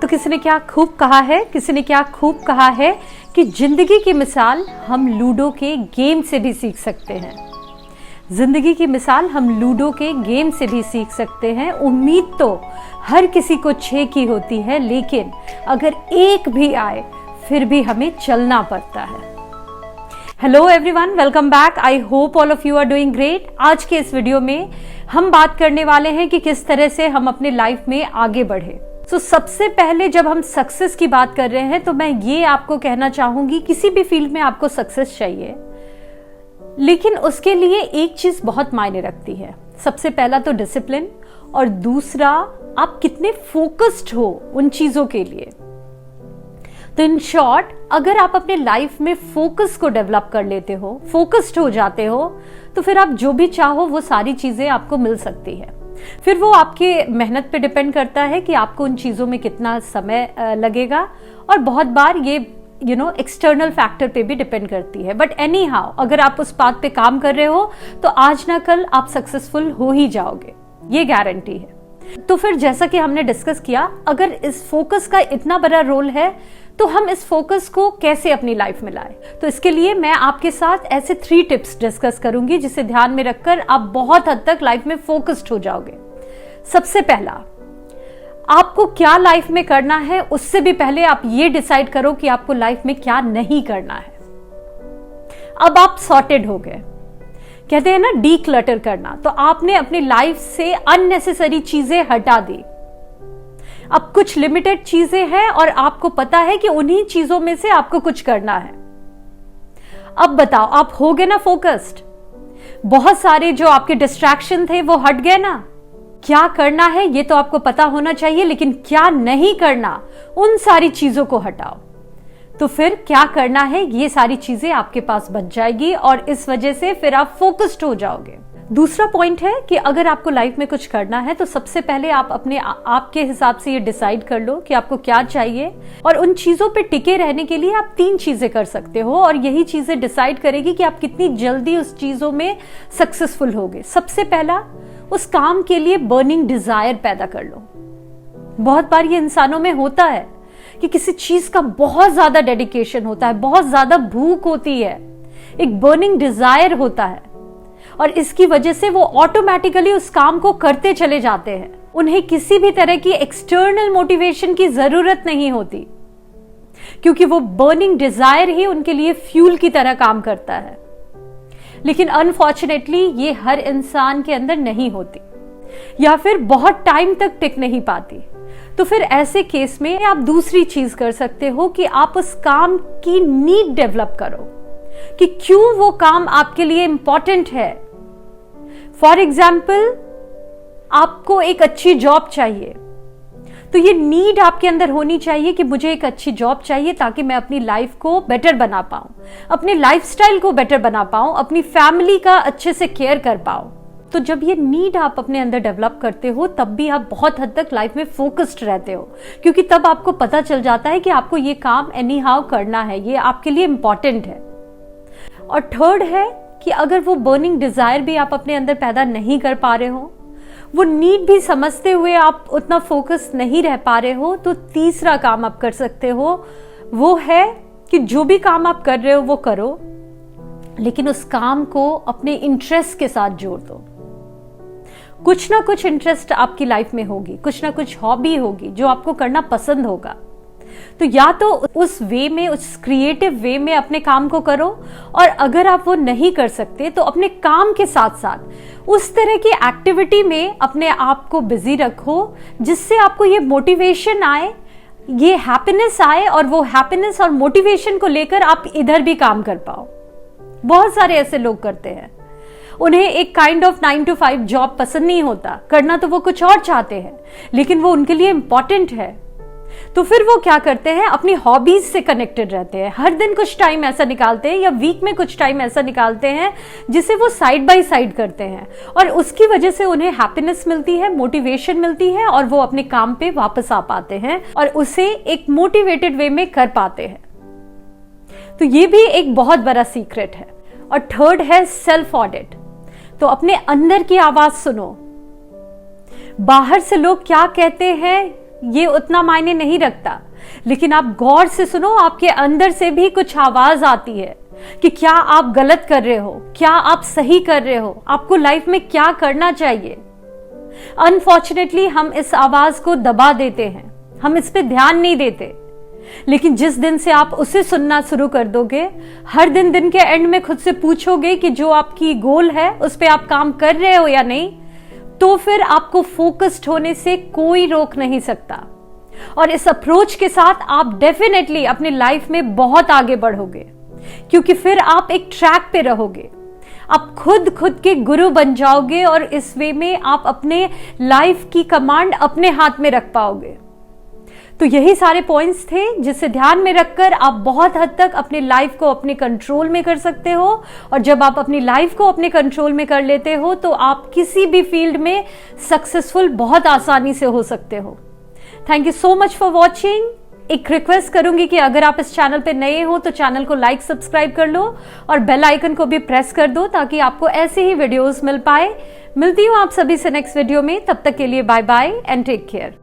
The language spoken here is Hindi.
तो किसी ने क्या खूब कहा है कि जिंदगी की मिसाल हम लूडो के गेम से भी सीख सकते हैं। जिंदगी की मिसाल हम लूडो के गेम से भी सीख सकते हैं। उम्मीद तो हर किसी को 6 की होती है, लेकिन अगर एक भी आए फिर भी हमें चलना पड़ता है। Hello everyone, welcome back. I hope all of you are doing great. आज के इस वीडियो में हम बात करने वाले हैं कि किस तरह से हम अपने लाइफ में आगे बढ़े। सबसे पहले जब हम सक्सेस की बात कर रहे हैं तो मैं ये आपको कहना चाहूंगी, किसी भी फील्ड में आपको सक्सेस चाहिए, लेकिन उसके लिए एक चीज बहुत मायने रखती है। सबसे पहला तो डिसिप्लिन, और दूसरा आप कितने फोकस्ड हो उन चीजों के लिए। तो इन शॉर्ट, अगर आप अपने लाइफ में फोकस को डेवलप कर लेते हो, फोकस्ड हो जाते हो, तो फिर आप जो भी चाहो वो सारी चीजें आपको मिल सकती है। फिर वो आपके मेहनत पे डिपेंड करता है कि आपको उन चीजों में कितना समय लगेगा, और बहुत बार ये एक्सटर्नल फैक्टर पे भी डिपेंड करती है। बट एनी हाउ, अगर आप उस बात पे काम कर रहे हो तो आज ना कल आप सक्सेसफुल हो ही जाओगे, ये गारंटी है। तो फिर जैसा कि हमने डिस्कस किया, अगर इस फोकस का इतना बड़ा रोल है तो हम इस फोकस को कैसे अपनी लाइफ में लाएं। तो इसके लिए मैं आपके साथ ऐसे 3 टिप्स डिस्कस करूंगी जिसे ध्यान में रखकर आप बहुत हद तक लाइफ में फोकस्ड हो जाओगे। सबसे पहला, आपको क्या लाइफ में करना है उससे भी पहले आप ये डिसाइड करो कि आपको लाइफ में क्या नहीं करना है। अब आप सॉर्टेड हो गए, कहते हैं ना डीक्लटर करना, तो आपने अपनी लाइफ से अननेसेसरी चीजें हटा दी। अब कुछ लिमिटेड चीजें हैं और आपको पता है कि उन्हीं चीजों में से आपको कुछ करना है। अब बताओ, आप हो गए ना फोकस्ड? बहुत सारे जो आपके डिस्ट्रैक्शन थे वो हट गए ना? क्या करना है ये तो आपको पता होना चाहिए, लेकिन क्या नहीं करना, उन सारी चीजों को हटाओ। तो फिर क्या करना है, ये सारी चीजें आपके पास बच जाएगी और इस वजह से फिर आप फोकस्ड हो जाओगे। दूसरा पॉइंट है कि अगर आपको लाइफ में कुछ करना है तो सबसे पहले आप अपने आपके हिसाब से ये डिसाइड कर लो कि आपको क्या चाहिए, और उन चीजों पे टिके रहने के लिए आप 3 चीजें कर सकते हो, और यही चीजें डिसाइड करेगी कि आप कितनी जल्दी उस चीजों में सक्सेसफुल होगे। सबसे पहला, उस काम के लिए बर्निंग डिजायर पैदा कर लो। बहुत बार ये इंसानों में होता है कि किसी चीज का बहुत ज्यादा डेडिकेशन होता है, बहुत ज्यादा भूख होती है, एक बर्निंग डिजायर होता है, और इसकी वजह से वो ऑटोमेटिकली उस काम को करते चले जाते हैं। उन्हें किसी भी तरह की एक्सटर्नल मोटिवेशन की जरूरत नहीं होती, क्योंकि वो बर्निंग डिजायर ही उनके लिए फ्यूल की तरह काम करता है। लेकिन अनफॉर्चुनेटली ये हर इंसान के अंदर नहीं होती, या फिर बहुत टाइम तक टिक नहीं पाती। तो फिर ऐसे केस में आप दूसरी चीज कर सकते हो कि आप उस काम की नीड डेवलप करो कि क्यों वो काम आपके लिए इंपॉर्टेंट है। फॉर एग्जाम्पल, आपको एक अच्छी जॉब चाहिए, तो ये नीड आपके अंदर होनी चाहिए कि मुझे एक अच्छी जॉब चाहिए ताकि मैं अपनी लाइफ को बेटर बना पाऊं, अपने लाइफस्टाइल को बेटर बना पाऊं, अपनी फैमिली का अच्छे से केयर कर पाऊं। तो जब ये नीड आप अपने अंदर डेवलप करते हो तब भी आप बहुत हद तक लाइफ में फोकस्ड रहते हो, क्योंकि तब आपको पता चल जाता है कि आपको ये काम एनी हाउ करना है, ये आपके लिए इंपॉर्टेंट है। और थर्ड है कि अगर वो बर्निंग डिजायर भी आप अपने अंदर पैदा नहीं कर पा रहे हो, वो नीड भी समझते हुए आप उतना फोकस नहीं रह पा रहे हो, तो तीसरा काम आप कर सकते हो, वो है कि जो भी काम आप कर रहे हो वो करो, लेकिन उस काम को अपने इंटरेस्ट के साथ जोड़ दो। कुछ ना कुछ इंटरेस्ट आपकी लाइफ में होगी, कुछ ना कुछ हॉबी होगी जो आपको करना पसंद होगा। तो या तो उस वे में, उस क्रिएटिव वे में अपने काम को करो, और अगर आप वो नहीं कर सकते तो अपने काम के साथ साथ उस तरह की एक्टिविटी में अपने आप को बिजी रखो जिससे आपको ये मोटिवेशन आए, ये हैप्पीनेस आए, और वो हैप्पीनेस और मोटिवेशन को लेकर आप इधर भी काम कर पाओ। बहुत सारे ऐसे लोग करते हैं, उन्हें एक काइंड ऑफ 9 to 5 जॉब पसंद नहीं होता, करना तो वो कुछ और चाहते हैं, लेकिन वो उनके लिए इंपॉर्टेंट है। तो फिर वो क्या करते हैं, अपनी हॉबीज से कनेक्टेड रहते हैं। हर दिन कुछ टाइम ऐसा निकालते हैं या वीक में कुछ टाइम ऐसा निकालते हैं जिसे वो साइड बाय साइड करते हैं, और उसकी वजह से उन्हें हैप्पीनेस मिलती है, मोटिवेशन मिलती है, और वो अपने काम पे वापस आ पाते हैं और उसे एक मोटिवेटेड वे में कर पाते हैं। तो ये भी एक बहुत बड़ा सीक्रेट है। और थर्ड है सेल्फ ऑडिट। तो अपने अंदर की आवाज सुनो, बाहर से लोग क्या कहते हैं ये उतना मायने नहीं रखता, लेकिन आप गौर से सुनो, आपके अंदर से भी कुछ आवाज आती है कि क्या आप गलत कर रहे हो, क्या आप सही कर रहे हो, आपको लाइफ में क्या करना चाहिए। अनफॉर्चुनेटली हम इस आवाज को दबा देते हैं, हम इस पे ध्यान नहीं देते। लेकिन जिस दिन से आप उसे सुनना शुरू कर दोगे, हर दिन के एंड में खुद से पूछोगे कि जो आपकी गोल है उस पे आप काम कर रहे हो या नहीं, तो फिर आपको फोकस्ड होने से कोई रोक नहीं सकता। और इस अप्रोच के साथ आप डेफिनेटली अपनी लाइफ में बहुत आगे बढ़ोगे, क्योंकि फिर आप एक ट्रैक पे रहोगे, आप खुद के गुरु बन जाओगे और इस वे में आप अपने लाइफ की कमांड अपने हाथ में रख पाओगे। तो यही सारे पॉइंट्स थे जिसे ध्यान में रखकर आप बहुत हद तक अपनी लाइफ को अपने कंट्रोल में कर सकते हो। और जब आप अपनी लाइफ को अपने कंट्रोल में कर लेते हो तो आप किसी भी फील्ड में सक्सेसफुल बहुत आसानी से हो सकते हो। Thank you so much for watching. एक रिक्वेस्ट करूंगी कि अगर आप इस चैनल पे नए हो तो चैनल को लाइक सब्सक्राइब कर लो और बेल आइकन को भी प्रेस कर दो, ताकि आपको ऐसे ही वीडियोस मिल पाए। मिलती हूं आप सभी से नेक्स्ट वीडियो में, तब तक के लिए bye bye and take care.